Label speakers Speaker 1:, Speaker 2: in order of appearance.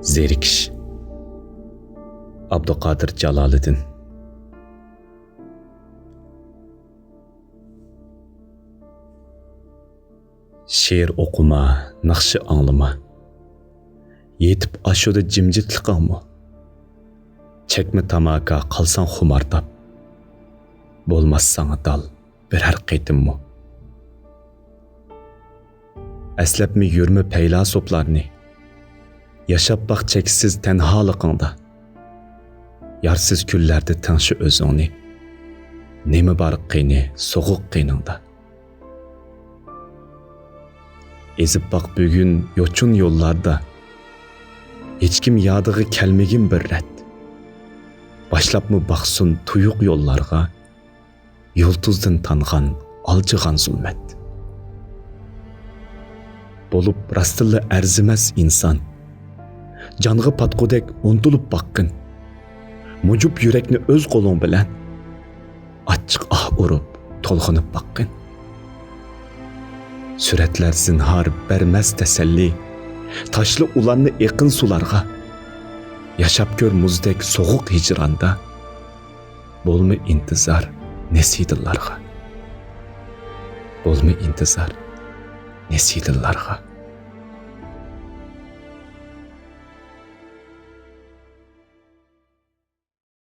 Speaker 1: Zerikiş. Abdülkadir Jaloliddin. Şiir okuma, naqşı anlama. Yetip aşuda jimjitliqingmi? Çekme tamaka qalsan xumardap. Bolmaz sana dal birer qitimmi? Eslepmi yürme peylasoplarni. Yaşap bak çeksiz tenhalıqında. Yarsız küllerde tanşı özüni. Nemi bar qini, soğuk qiningda. Ezip bak bugün yoçun yollarda. Hiç kim yadığı kelmegin bir ret. Başlap mı baksın tuyuk yollarga. Yıldızdan tanğan, alcıgan zulmet. Bolup rastıllı erzimez insan. Canğı patqudek untulup bakkın. Mucup yürekni öz kolun bilen. Açık ah urup, tolğunub bakkın. Süretler zinhar bermez teselli. Taşlı ulanlı eqin sularga. Yaşap gör muzdek soğuk hicranda. Bolmu intizar nesidillarga. Bolmu intizar nesidillarga.